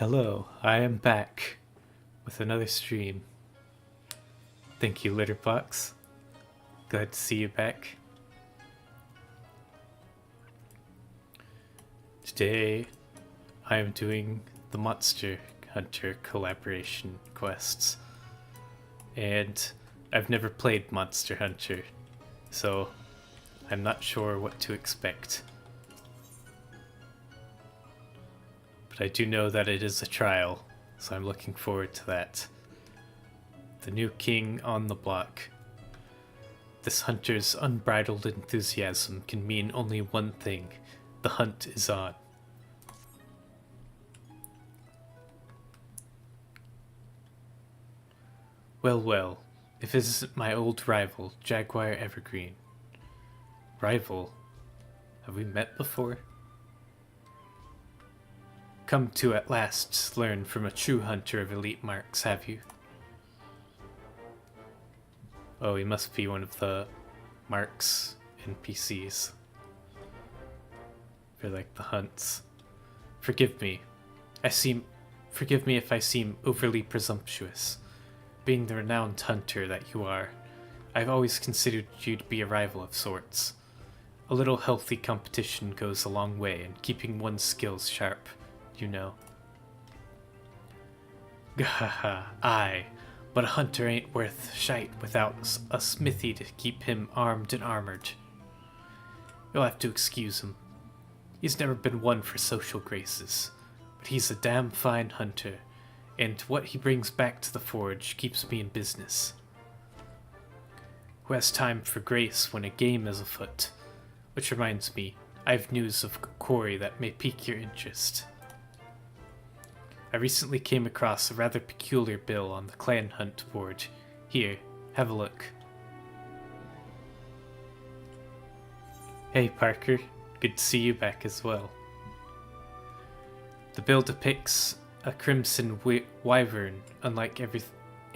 Hello, I am back with another stream. Thank you, Litterbox. Glad to see you back. Today, I am doing the Monster Hunter collaboration quests. And I've never played Monster Hunter, so I'm not sure what to expect. But I do know that it is a trial, so I'm looking forward to that. The new king on the block. This hunter's unbridled enthusiasm can mean only one thing: the hunt is on. Well, if it isn't my old rival, Jaguar Evergreen. Rival? Have we met before? Come to at last learn from a true hunter of elite marks, have you? Oh, he must be one of the marks NPCs. For like the hunts. Forgive me if I seem overly presumptuous. Being the renowned hunter that you are, I've always considered you to be a rival of sorts. A little healthy competition goes a long way in keeping one's skills sharp, you know. Gahaha, aye, but a hunter ain't worth shite without a smithy to keep him armed and armored. You'll have to excuse him. He's never been one for social graces, but he's a damn fine hunter, and what he brings back to the forge keeps me in business. Who has time for grace when a game is afoot? Which reminds me, I have news of quarry that may pique your interest. I recently came across a rather peculiar bill on the clan hunt board. Here, have a look. Hey Parker, good to see you back as well. The bill depicts a crimson wyvern unlike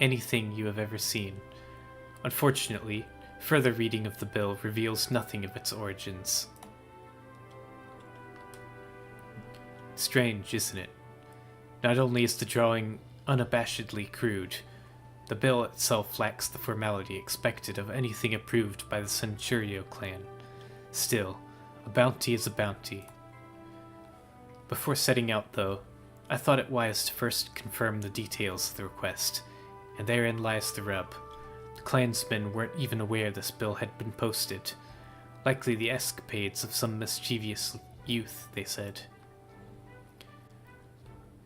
anything you have ever seen. Unfortunately, further reading of the bill reveals nothing of its origins. Strange, isn't it? Not only is the drawing unabashedly crude, the bill itself lacks the formality expected of anything approved by the Centurio clan. Still, a bounty is a bounty. Before setting out, though, I thought it wise to first confirm the details of the request, and therein lies the rub. The clansmen weren't even aware this bill had been posted. Likely the escapades of some mischievous youth, they said.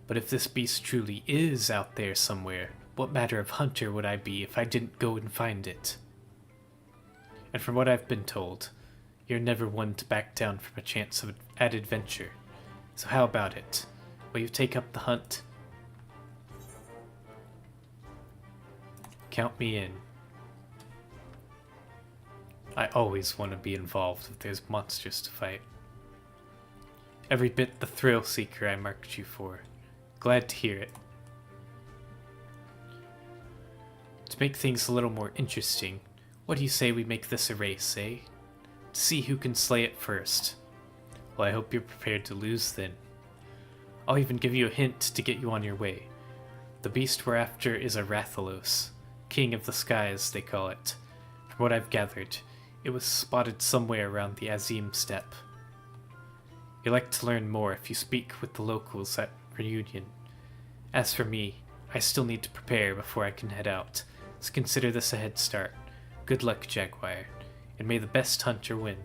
But if this beast truly is out there somewhere, what matter of hunter would I be if I didn't go and find it? And from what I've been told, you're never one to back down from a chance at adventure. So how about it? Will you take up the hunt? Count me in. I always want to be involved if there's monsters to fight. Every bit the thrill seeker I marked you for. Glad to hear it. To make things a little more interesting, what do you say we make this a race, eh? To see who can slay it first. Well, I hope you're prepared to lose then. I'll even give you a hint to get you on your way. The beast we're after is a Rathalos, king of the skies, they call it. From what I've gathered, it was spotted somewhere around the Azim steppe. You'll like to learn more if you speak with the locals at Reunion. As for me, I still need to prepare before I can head out, so consider this a head start. Good luck, Jaguar, and may the best hunter win.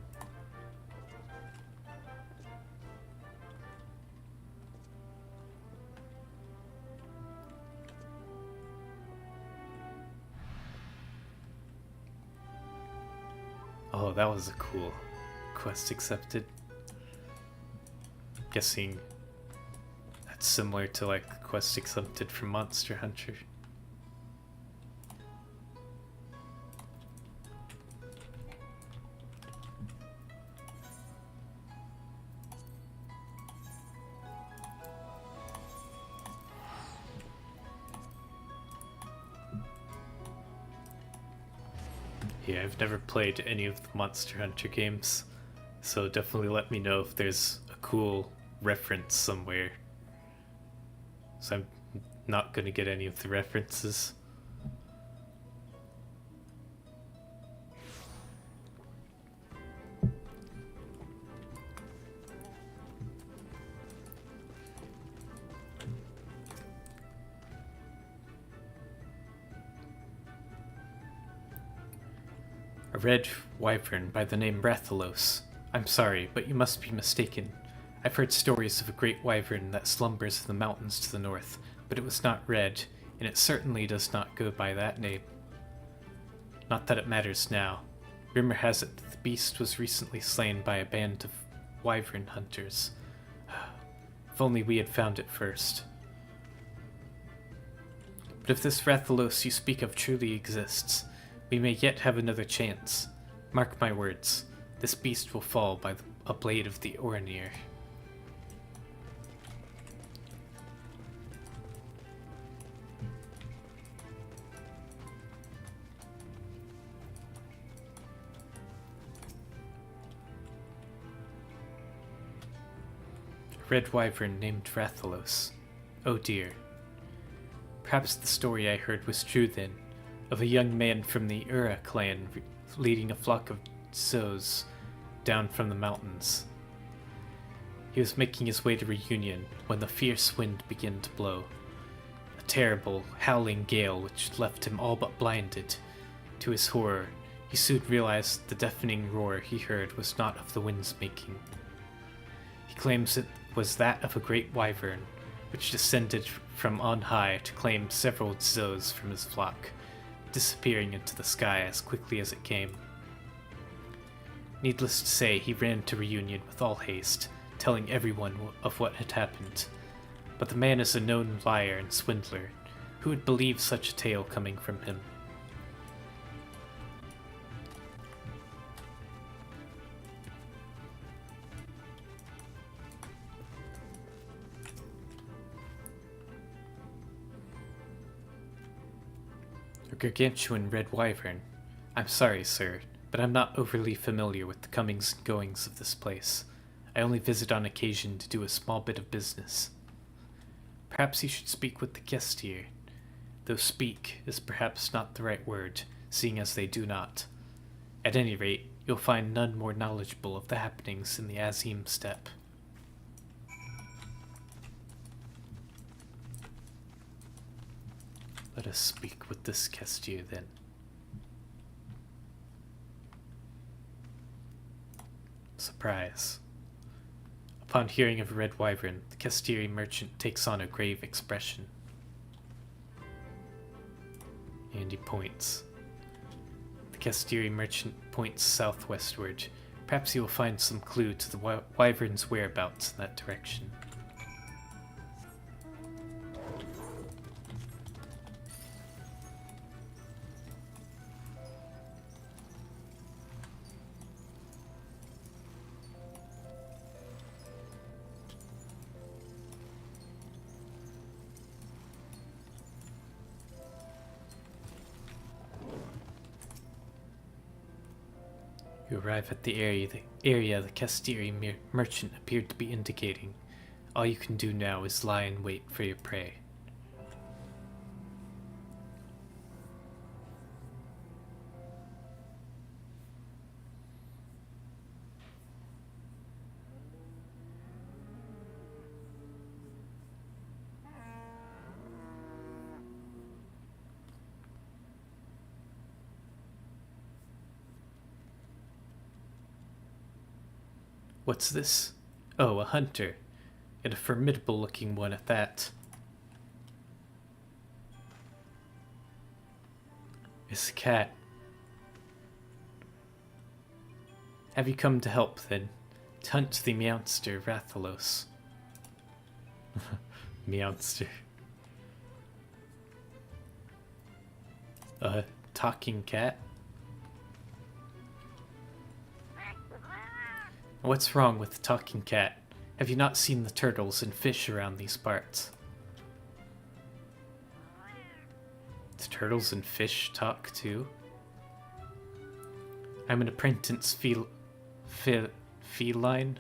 Oh, that was a cool quest accepted. Guessing that's similar to like the quest accepted from Monster Hunter. Yeah, I've never played any of the Monster Hunter games, so definitely let me know if there's a cool reference somewhere. so I'm not going to get any of the references. A red wyvern by the name Rathalos. I'm sorry, but you must be mistaken. I've heard stories of a great wyvern that slumbers in the mountains to the north, but it was not red, and it certainly does not go by that name. Not that it matters now. Rumor has it that the beast was recently slain by a band of wyvern hunters. If only we had found it first. But if this Rathalos you speak of truly exists, we may yet have another chance. Mark my words, this beast will fall by a blade of the Orinir. A red wyvern named Rathalos. Oh dear. Perhaps the story I heard was true then, of a young man from the Ura clan leading a flock of Zos down from the mountains. He was making his way to Reunion when the fierce wind began to blow. A terrible, howling gale which left him all but blinded. To his horror, he soon realized the deafening roar he heard was not of the wind's making. He claims it was that of a great wyvern, which descended from on high to claim several Zos from his flock, disappearing into the sky as quickly as it came. Needless to say, he ran to Reunion with all haste, telling everyone of what had happened. But the man is a known liar and swindler. Who would believe such a tale coming from him? A gargantuan red wyvern. I'm sorry, sir, but I'm not overly familiar with the comings and goings of this place. I only visit on occasion to do a small bit of business. Perhaps you should speak with the guest here, though speak is perhaps not the right word, seeing as they do not. At any rate, you'll find none more knowledgeable of the happenings in the Azim steppe. Let us speak with this Kestir then. Surprise. Upon hearing of a red wyvern, the Kestiri merchant takes on a grave expression. And he points. The Kestiri merchant points southwestward. Perhaps he will find some clue to the wyvern's whereabouts in that direction. You arrive at the area the Kestiri merchant appeared to be indicating. All you can do now is lie in wait for your prey. What's this? Oh, a hunter. And a formidable looking one at that. It's a cat. Have you come to help then? To hunt the Meowster Rathalos. Meowster. A talking cat? What's wrong with the talking cat? Have you not seen the turtles and fish around these parts? Do turtles and fish talk too? I'm an apprentice feline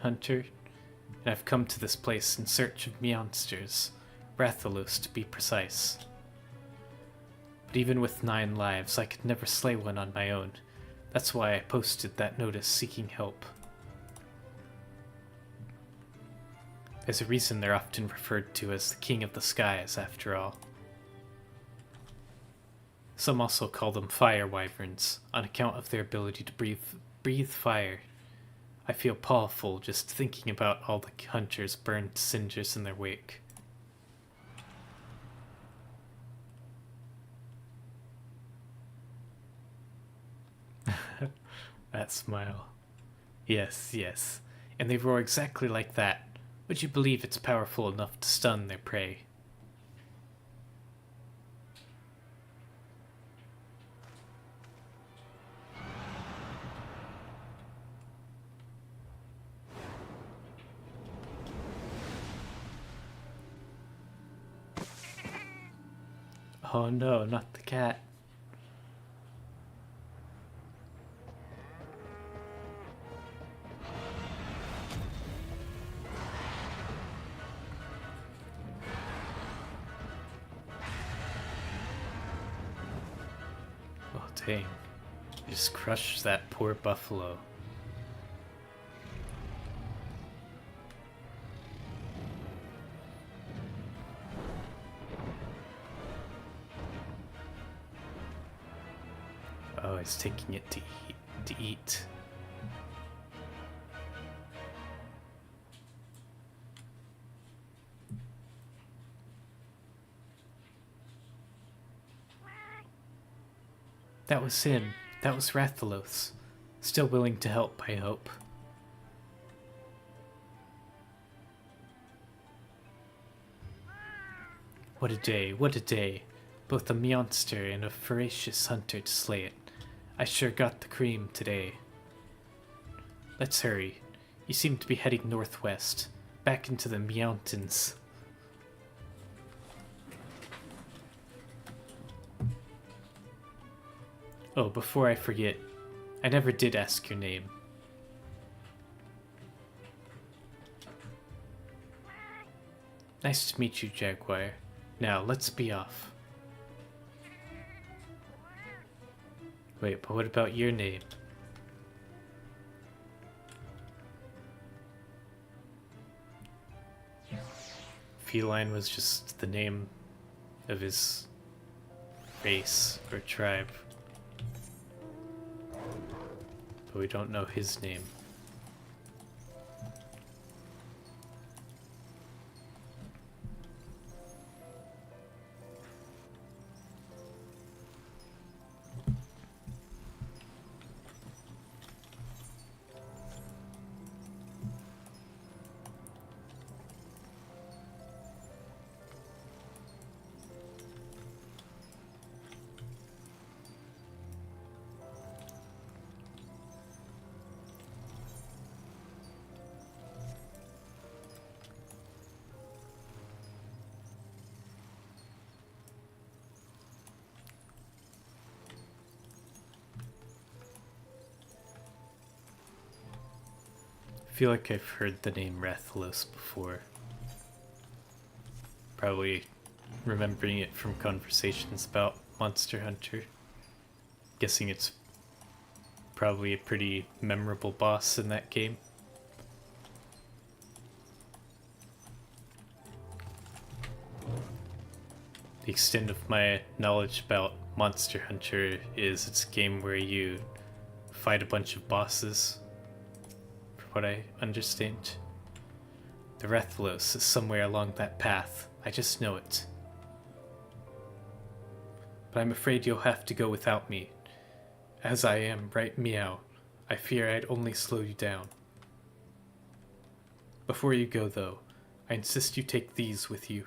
hunter, and I've come to this place in search of meowsters, Rathalos to be precise. But even with 9 lives, I could never slay one on my own. That's why I posted that notice seeking help. There's a reason they're often referred to as the King of the Skies, after all. Some also call them fire wyverns, on account of their ability to breathe fire. I feel powerful just thinking about all the hunters burned to cinders in their wake. That smile. Yes, yes. And they roar exactly like that. Would you believe it's powerful enough to stun their prey? Oh no, not the cat. Oh dang. You just crushed that poor buffalo. Oh, he's taking it to eat. That was him. That was Rathalos. Still willing to help, I hope. What a day, what a day. Both a monster and a voracious hunter to slay it. I sure got the cream today. Let's hurry. You seem to be heading northwest, back into the mountains. Oh, before I forget, I never did ask your name. Nice to meet you, Jaguar. Now, let's be off. Wait, but what about your name? Feline was just the name of his race or tribe. But we don't know his name. I feel like I've heard the name Rathalos before. Probably remembering it from conversations about Monster Hunter. Guessing it's probably a pretty memorable boss in that game. The extent of my knowledge about Monster Hunter is it's a game where you fight a bunch of bosses. What I understand. The Rathalos is somewhere along that path. I just know it. But I'm afraid you'll have to go without me. As I am right meow, I fear I'd only slow you down. Before you go though, I insist you take these with you.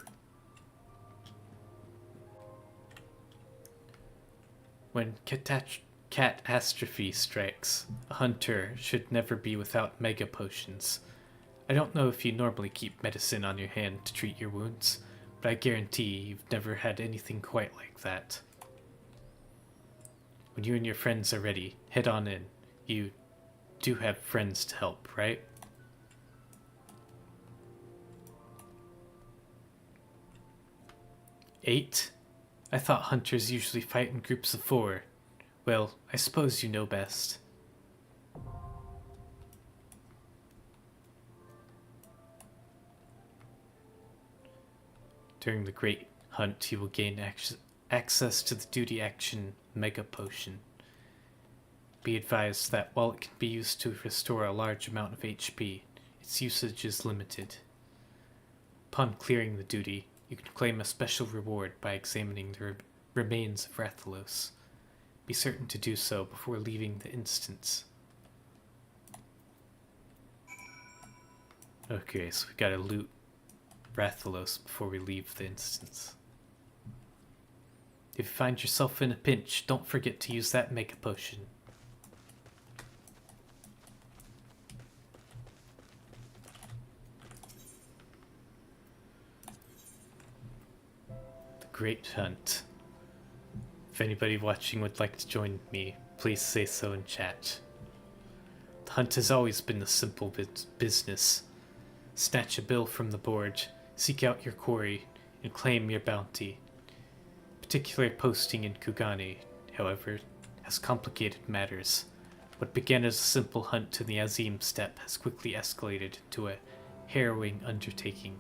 When catastrophe strikes, a hunter should never be without mega potions. I don't know if you normally keep medicine on your hand to treat your wounds, but I guarantee you've never had anything quite like that. When you and your friends are ready, head on in. You do have friends to help, right? 8? I thought hunters usually fight in groups of 4. Well, I suppose you know best. During the Great Hunt, you will gain access to the duty action Mega Potion. Be advised that while it can be used to restore a large amount of HP, its usage is limited. Upon clearing the duty, you can claim a special reward by examining the remains of Rathalos. Be certain to do so before leaving the instance. Okay, so we gotta loot Rathalos before we leave the instance. If you find yourself in a pinch, don't forget to use that Mega Potion. The Great Hunt. If anybody watching would like to join me, please say so in chat. The hunt has always been a simple business. Snatch a bill from the board, seek out your quarry, and claim your bounty. Particular posting in Kugane, however, has complicated matters. What began as a simple hunt to the Azim steppe has quickly escalated into a harrowing undertaking,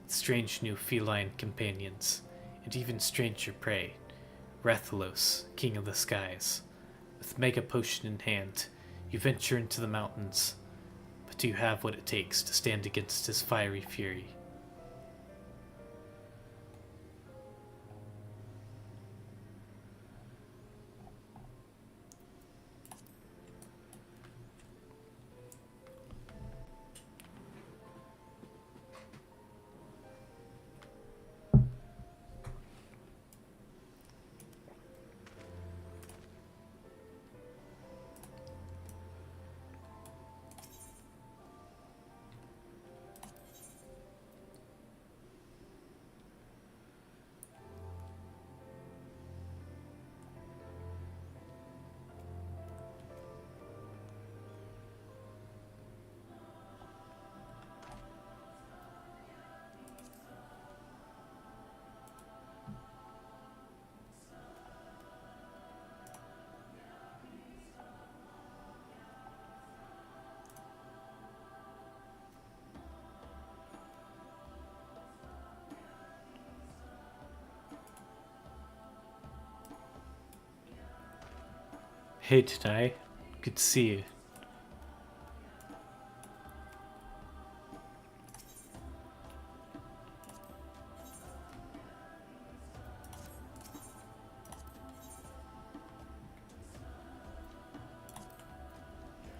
with strange new feline companions, and even stranger prey. Rathalos, King of the Skies. With Mega Potion in hand, you venture into the mountains. But do you have what it takes to stand against his fiery fury? Hey, Denai. Good to see you.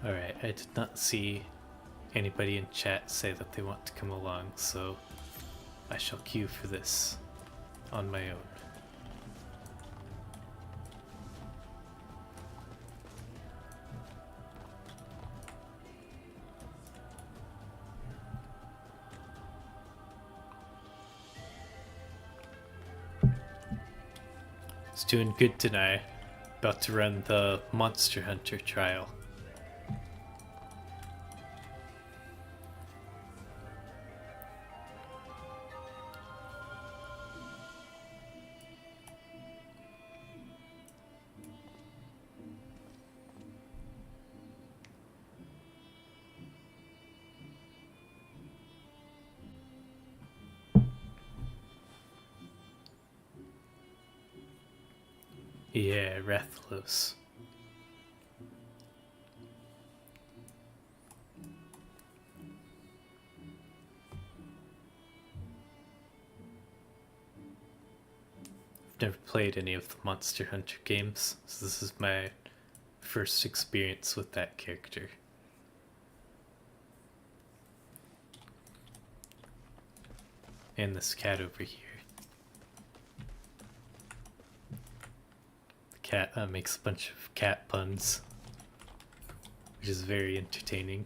Alright, I did not see anybody in chat say that they want to come along, so I shall queue for this on my own. It's doing good tonight. About to run the Monster Hunter trial. Yeah, Rathalos. I've never played any of the Monster Hunter games, so this is my first experience with that character. And this cat over here. The cat makes a bunch of cat puns, which is very entertaining.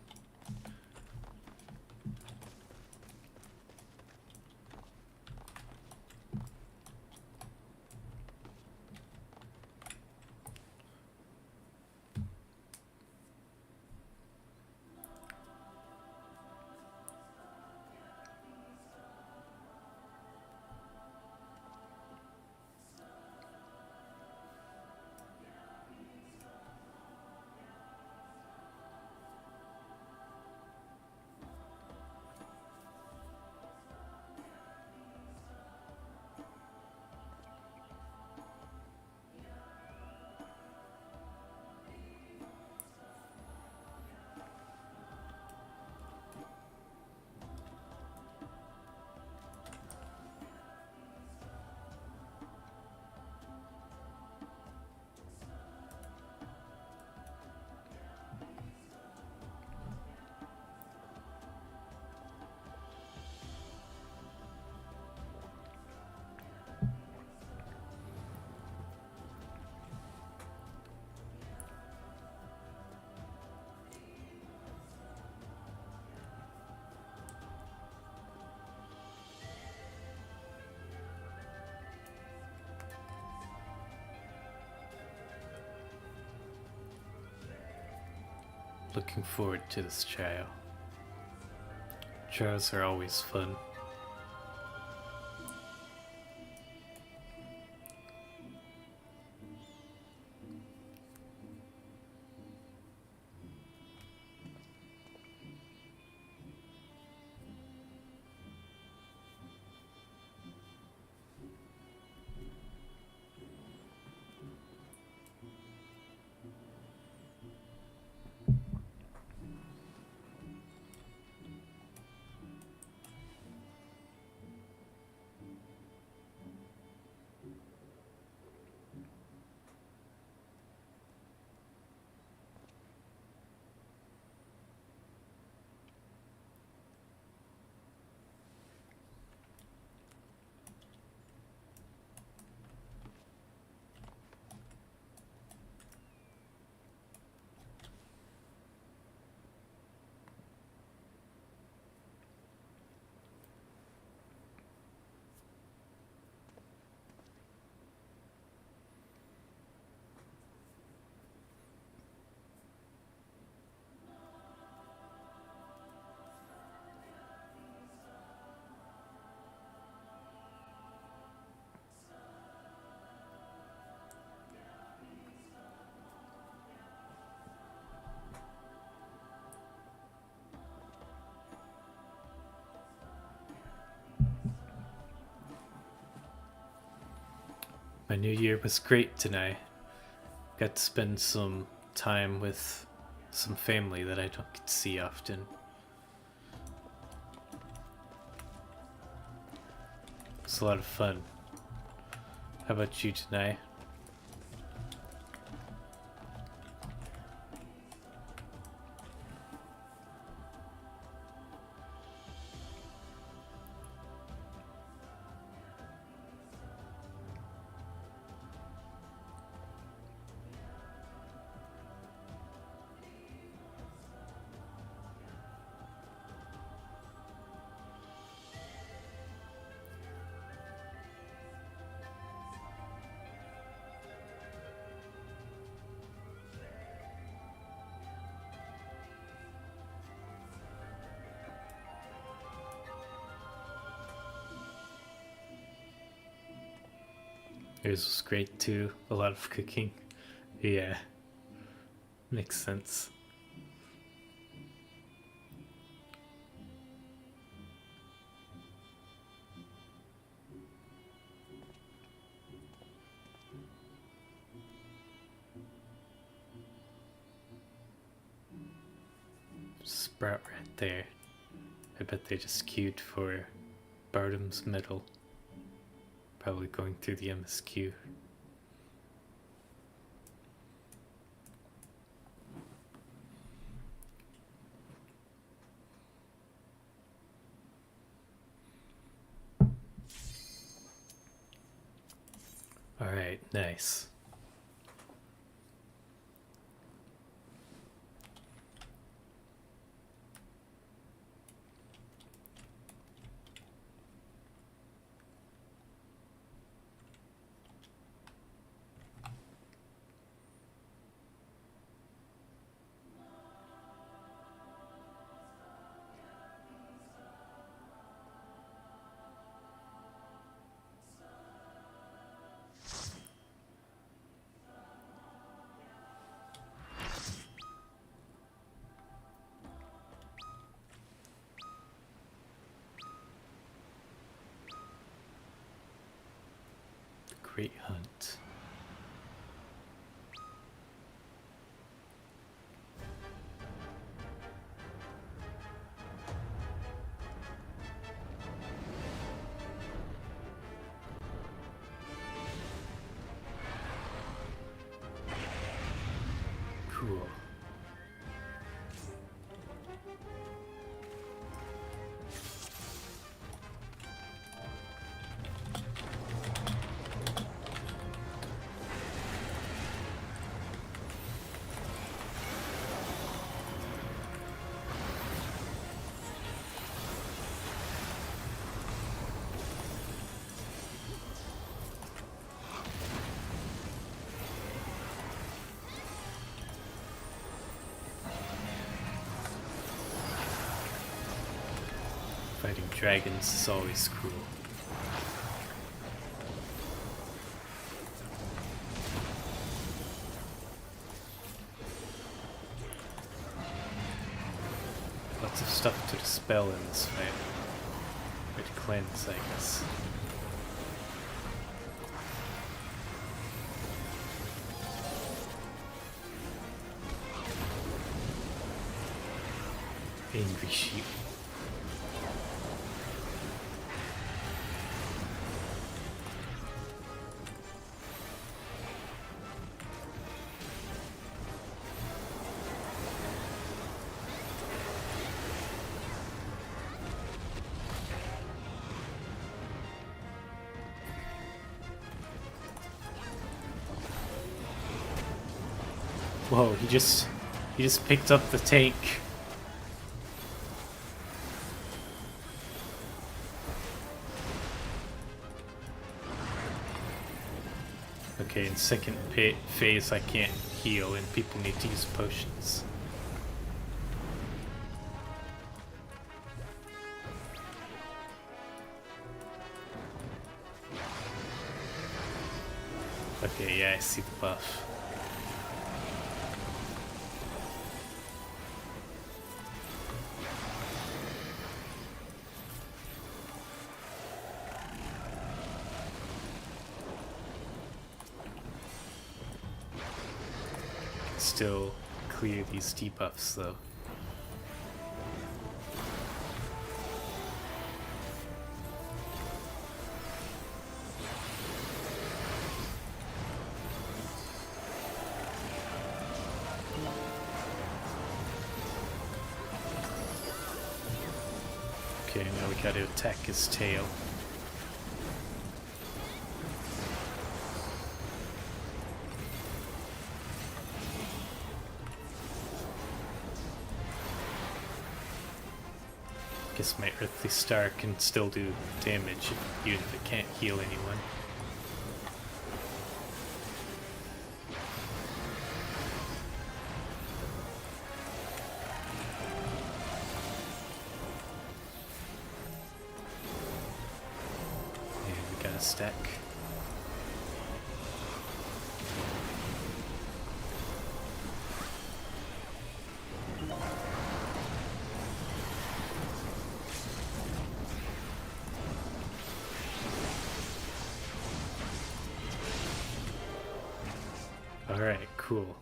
looking forward to this trial. Trials are always fun. My new year was great tonight. Got to spend some time with some family that I don't get to see often. It was a lot of fun. How about you tonight? Yours was great too. A lot of cooking. Yeah. Makes sense. Sprout right there. I bet they just queued for Bardom's medal. Probably going through the MSQ. Alright, nice. Great hunt. Cool. Fighting dragons is always cruel. Lots of stuff to dispel in this fight. Or to cleanse, I guess. Angry sheep. Whoa, he just picked up the tank. Okay, in second phase I can't heal and people need to use potions. Okay, yeah, I see the buff. Still clear these debuffs though. Okay, now we gotta attack his tail. Guess my Earthly Star can still do damage even if it can't heal anyone. And we got a stack. Alright, cool.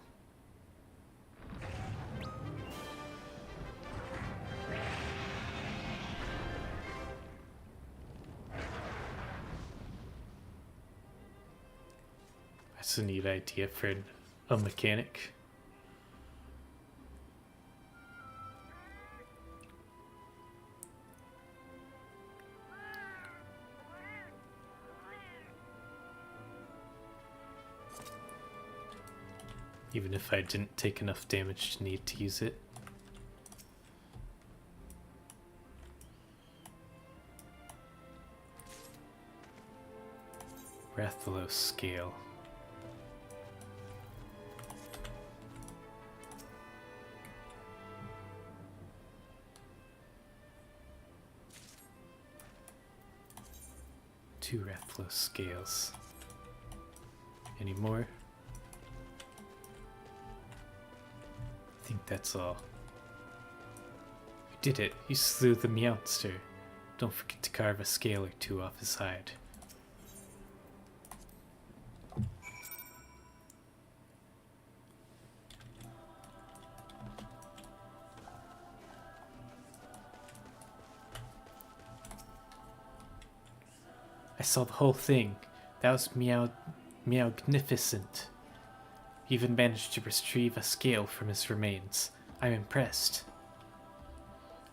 That's a neat idea for a mechanic. Even if I didn't take enough damage to need to use it. Rathalos scale. Two Rathalos scales. Any more? I think that's all. You did it. You slew the Meowster. Don't forget to carve a scale or two off his hide. I saw the whole thing. That was magnificent. He even managed to retrieve a scale from his remains. I'm impressed.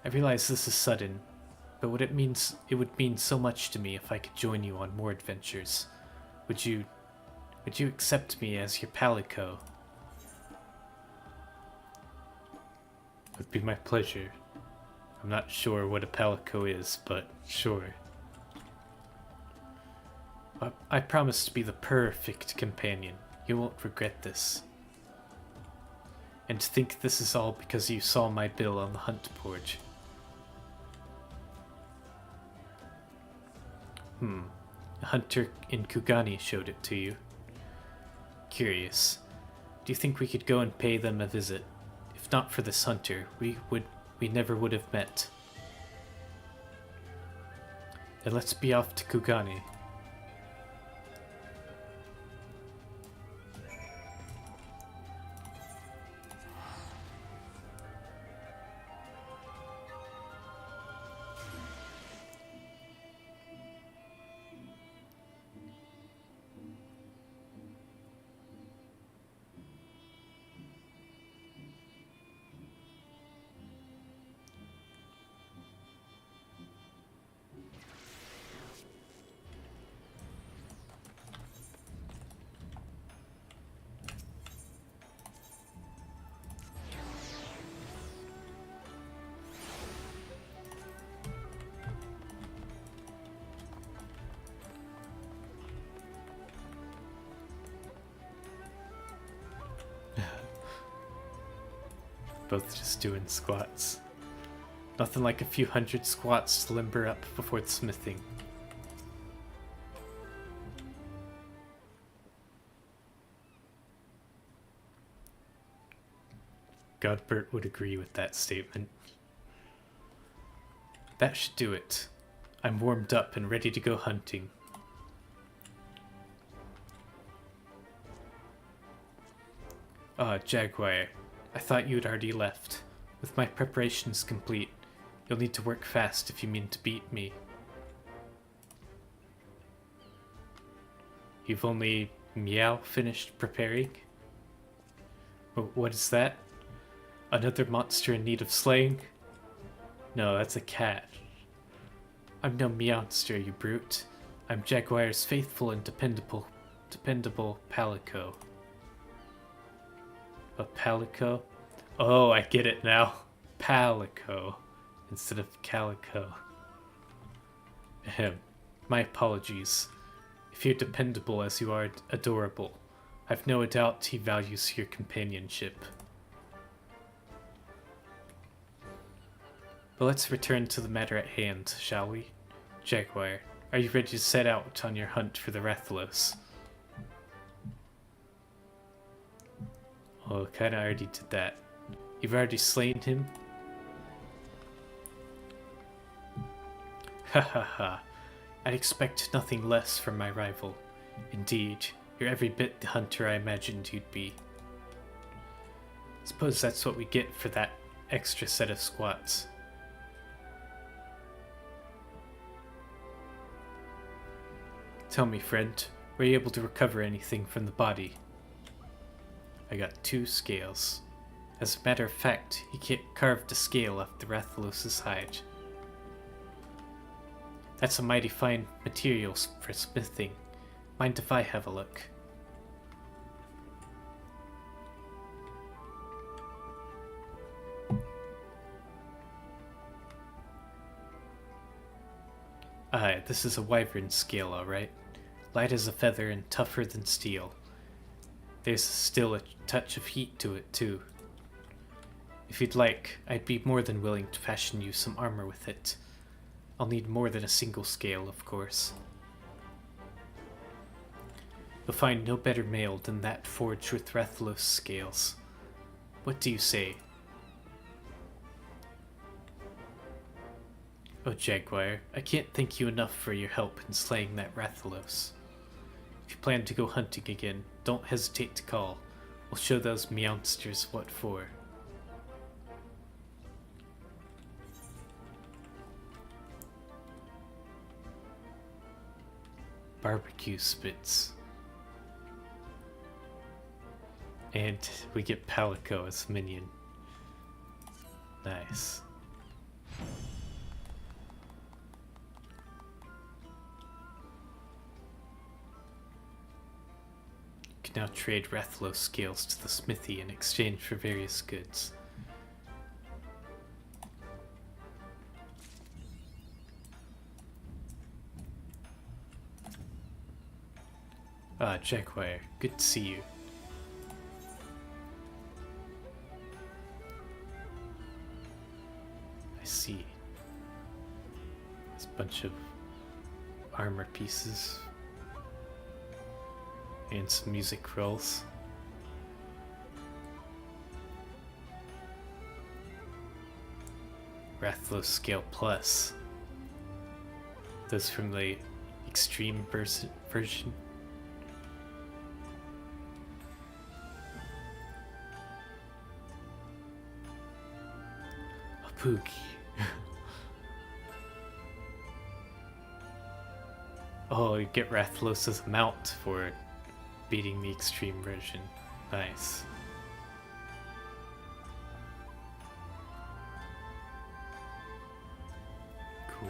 I realize this is sudden, but it would mean so much to me if I could join you on more adventures. Would you accept me as your palico? It would be my pleasure. I'm not sure what a palico is, but sure. I promise to be the perfect companion. You won't regret this. And to think this is all because you saw my bill on the hunt board. A hunter in Kugani showed it to you. Curious. Do you think we could go and pay them a visit? If not for this hunter, we never would have met. Then let's be off to Kugani. Both just doing squats. Nothing like a few hundred squats to limber up before the smithing. Godbert would agree with that statement. That should do it. I'm warmed up and ready to go hunting. Ah, Jaguar. I thought you had already left. With my preparations complete, you'll need to work fast if you mean to beat me. You've only finished preparing? What is that? Another monster in need of slaying? No, that's a cat. I'm no meowster, you brute. I'm Jaguar's faithful and dependable Palico. A Palico? Oh, I get it now. Palico instead of Calico. Ahem. My apologies. If you're dependable as you are adorable, I've no doubt he values your companionship. But let's return to the matter at hand, shall we? Jaguar, are you ready to set out on your hunt for the Rathalos? Oh, kinda already did that. You've already slain him? Ha ha ha. I'd expect nothing less from my rival. Indeed, you're every bit the hunter I imagined you'd be. Suppose that's what we get for that extra set of squats. Tell me, friend, were you able to recover anything from the body? I got 2 scales. As a matter of fact, he carved a scale off the Rathalos' hide. That's a mighty fine material for smithing. Mind if I have a look? Aye, this is a wyvern scale, alright. Light as a feather and tougher than steel. There's still a touch of heat to it, too. If you'd like, I'd be more than willing to fashion you some armor with it. I'll need more than a single scale, of course. You'll find no better mail than that forged with Rathalos scales. What do you say? Oh, Jaguar, I can't thank you enough for your help in slaying that Rathalos. If you plan to go hunting again, don't hesitate to call. We'll show those meowsters what for. Barbecue spits. And we get Palico as minion. Nice. You can now trade Rathalos scales to the smithy in exchange for various goods. Ah, Jaguar, good to see you. I see. This bunch of... armor pieces. And some music rolls. Rathlos Scale Plus. Those from the extreme version. A Pookie. Oh, you get Rathlos as a mount for beating the extreme version. Nice. Cool.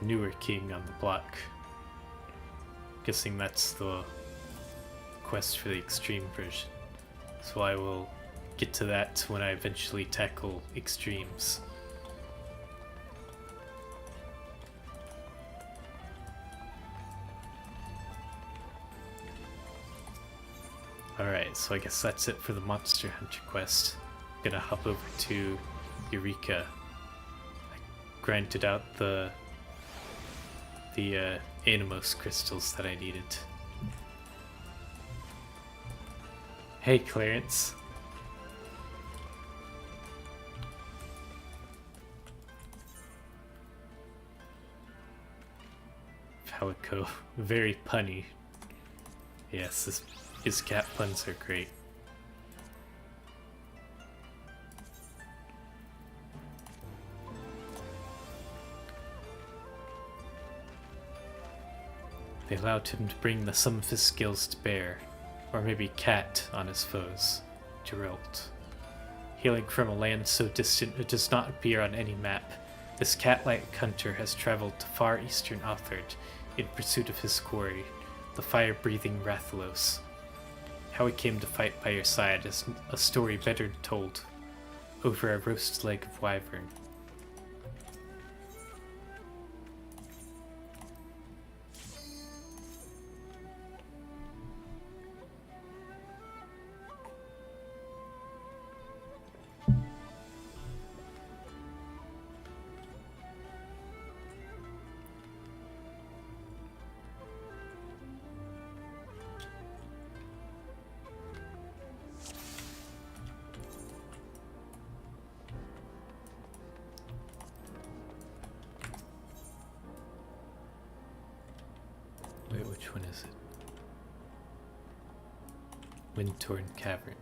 The newer king on the block. Guessing that's the quest for the extreme version. So I will get to that when I eventually tackle extremes. Alright, so I guess that's it for the Monster Hunter quest. I'm gonna hop over to Eureka. I grinded out the Animos crystals that I needed. Hey, Clarence. Palico, very punny. Yes, his cat puns are great. They allowed him to bring the sum of his skills to bear, or maybe cat on his foes, Geralt. Hailing from a land so distant it does not appear on any map, this cat-like hunter has traveled to far eastern Othard in pursuit of his quarry, the fire-breathing Rathalos. How he came to fight by your side is a story better told over a roast leg of wyvern. Wait, which one is it? Windtorn Cabin.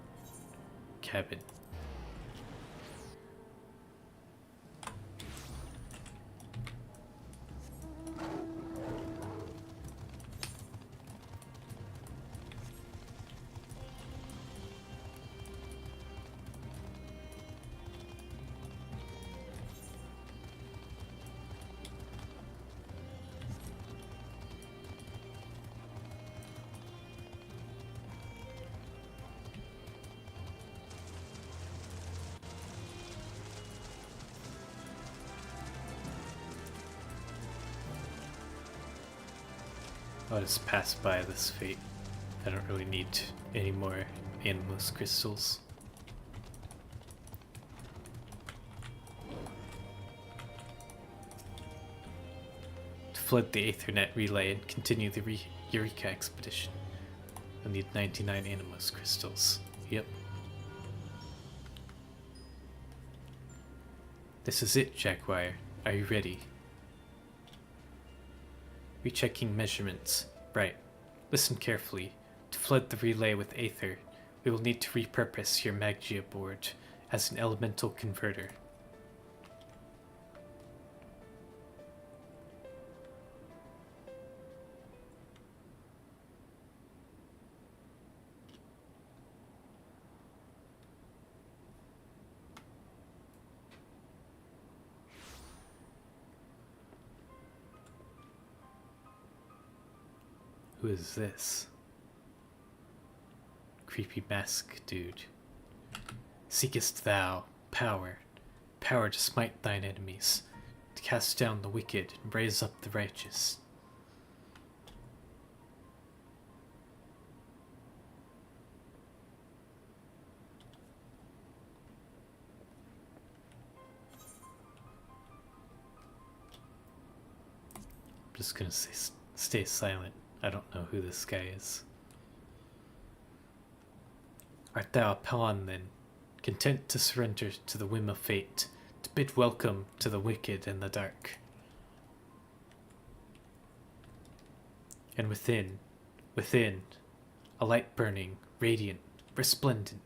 I'll just pass by this fate. I don't really need any more Animos crystals. To flood the Aethernet relay and continue the Eureka expedition, I need 99 Animos crystals. Yep. This is it, Jaguar. Are you ready? Rechecking measurements. Right. Listen carefully. To flood the relay with Aether, we will need to repurpose your Magia board as an elemental converter. Who is this? Creepy mask dude. Seekest thou power, power to smite thine enemies, to cast down the wicked and raise up the righteous. just gonna stay silent. I don't know who this guy is. Art thou a pawn, then, content to surrender to the whim of fate, to bid welcome to the wicked and the dark? And within, a light burning, radiant, resplendent.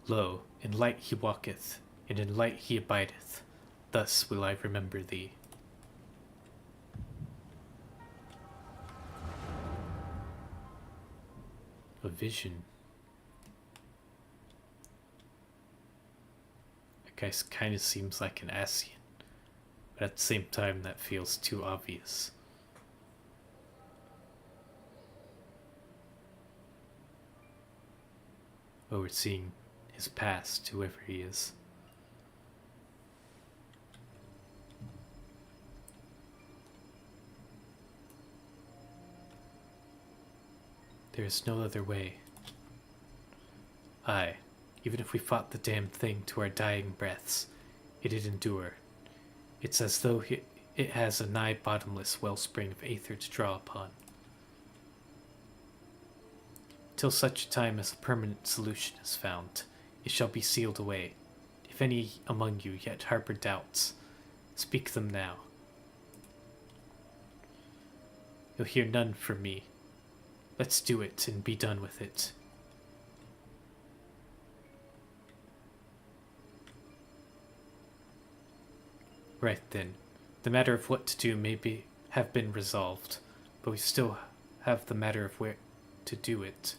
Lo, in light he walketh, and in light he abideth. Thus will I remember thee. A vision. That guy kind of seems like an Asian, but at the same time that feels too obvious. Oh, we're seeing his past, whoever he is. There is no other way. Aye, even if we fought the damned thing to our dying breaths, it'd endure. It's as though it has a nigh bottomless wellspring of aether to draw upon. Till such time as a permanent solution is found, it shall be sealed away. If any among you yet harbor doubts, speak them now. You'll hear none from me. Let's do it and be done with it. Right then, the matter of what to do may have been resolved, but we still have the matter of where to do it.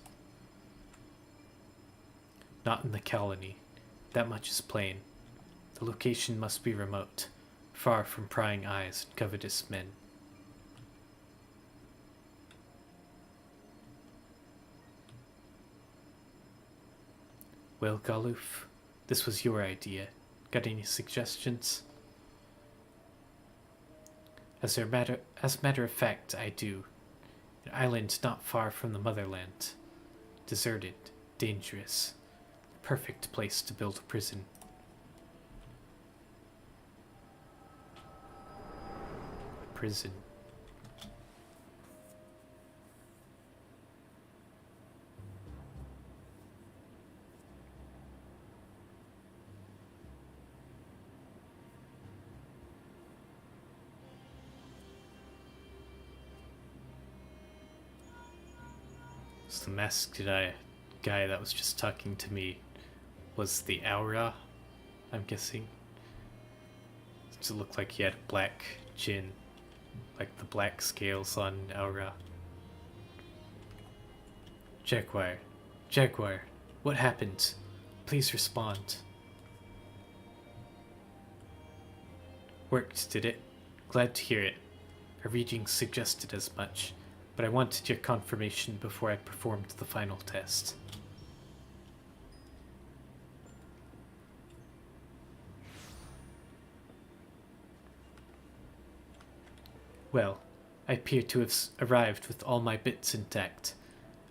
Not in the colony. That much is plain. The location must be remote, far from prying eyes and covetous men. Well, Galuf, this was your idea. Got any suggestions? As a matter of fact, I do. An island not far from the motherland. Deserted, dangerous. Perfect place to build a prison. Prison. So the masked guy that was just talking to me was the Aura, I'm guessing. It looked like he had a black chin, like the black scales on Aura. Jaguar, what happened? Please respond. Worked, did it? Glad to hear it. Our readings suggested as much, but I wanted your confirmation before I performed the final test. Well, I appear to have arrived with all my bits intact.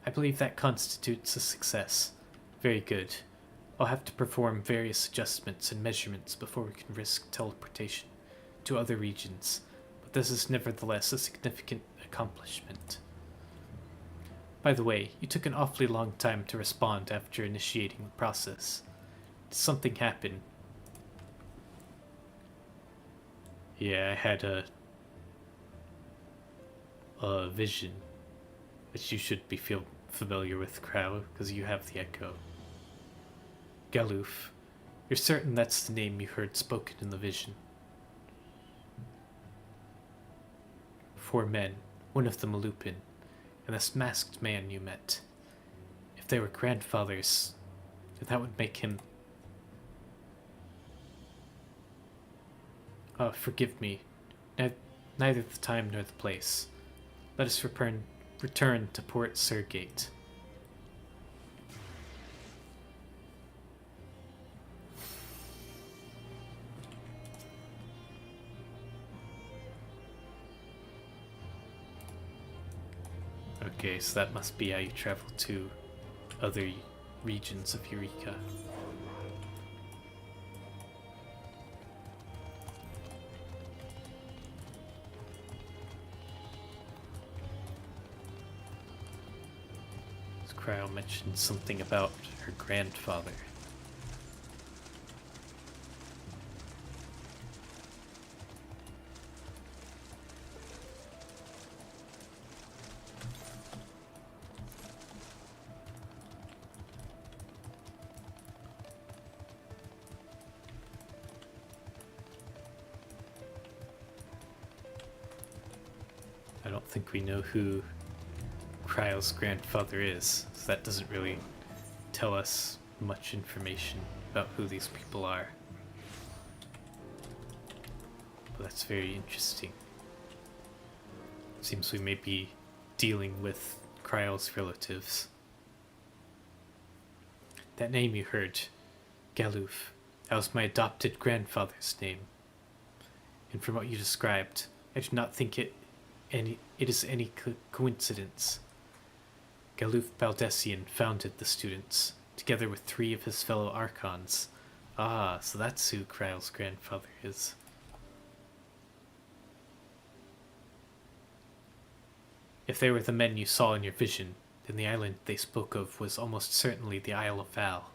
I believe that constitutes a success. Very good. I'll have to perform various adjustments and measurements before we can risk teleportation to other regions, but this is nevertheless a significant accomplishment. By the way, you took an awfully long time to respond after initiating the process. Did something happen? Yeah, I had a vision, which you should be familiar with, Crow, because you have the echo. Galuf, you're certain that's the name you heard spoken in the vision? 4 men, one of them a Lupin, and this masked man you met. If they were grandfathers, that would make him... forgive me. Neither the time nor the place. Let us return to Port Surgate. Okay, so that must be how you travel to other regions of Eureka. mentioned something about her grandfather. I don't think we know who Cryle's grandfather is, so that doesn't really tell us much information about who these people are. But that's very interesting. Seems we may be dealing with Cryle's relatives. That name you heard, Galuf, that was my adopted grandfather's name. And from what you described, I do not think it is any coincidence. Galuf Baldessian founded the students, together with 3 of his fellow Archons. Ah, so that's who Kryle's grandfather is. If they were the men you saw in your vision, then the island they spoke of was almost certainly the Isle of Val.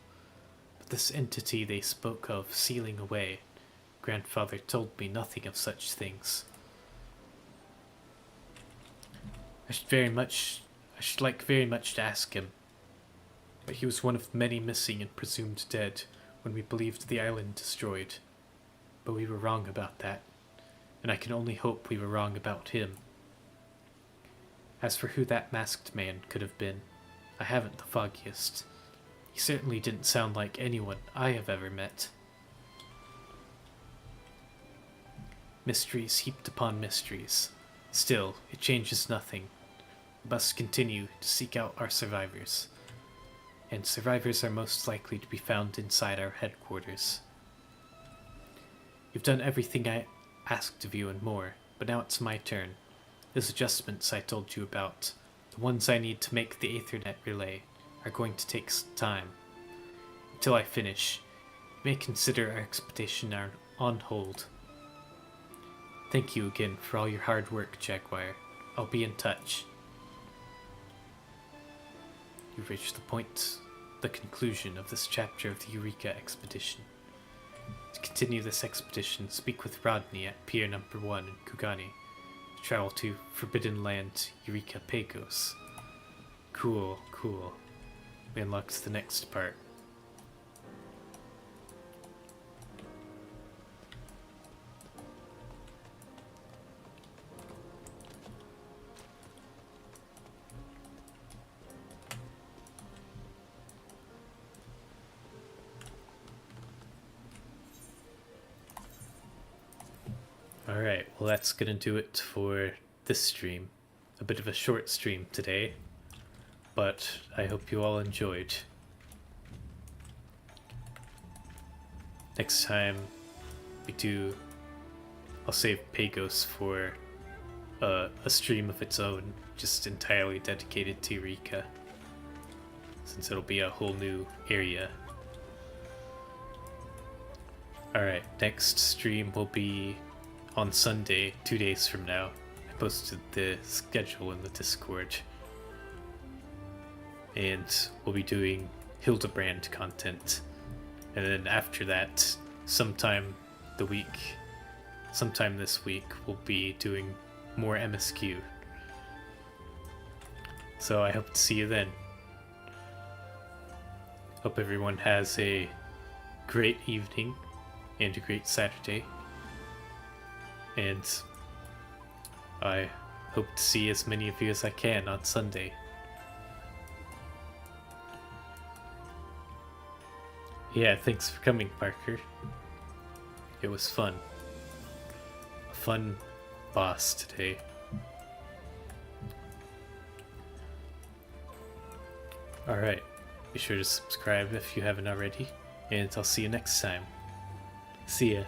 But this entity they spoke of sealing away, grandfather told me nothing of such things. I should like very much to ask him, but he was one of many missing and presumed dead when we believed the island destroyed. But we were wrong about that, and I can only hope we were wrong about him. As for who that masked man could have been, I haven't the foggiest. He certainly didn't sound like anyone I have ever met. Mysteries heaped upon mysteries. Still, it changes nothing. We must continue to seek out our survivors. And survivors are most likely to be found inside our headquarters. You've done everything I asked of you and more, but now it's my turn. Those adjustments I told you about, the ones I need to make the Aethernet relay, are going to take some time. Until I finish, you may consider our expedition on hold. Thank you again for all your hard work, Jaguar. I'll be in touch. You've reached the conclusion of this chapter of the Eureka expedition. To continue this expedition, speak with Rodney at Pier Number 1 in Kugani. Travel to Forbidden Land, Eureka Pagos. Cool, cool. We unlocked the next part. Alright, well that's gonna do it for this stream. A bit of a short stream today, but I hope you all enjoyed. Next time I'll save Pagos for a stream of its own, just entirely dedicated to Eureka, since it'll be a whole new area. Alright, next stream will be on Sunday, 2 days from now. I posted the schedule in the Discord. And we'll be doing Hildebrand content. And then after that, sometime this week, we'll be doing more MSQ. So I hope to see you then. Hope everyone has a great evening and a great Saturday. And I hope to see as many of you as I can on Sunday. Yeah, thanks for coming, Parker. It was fun. A fun boss today. Alright, be sure to subscribe if you haven't already, and I'll see you next time. See ya.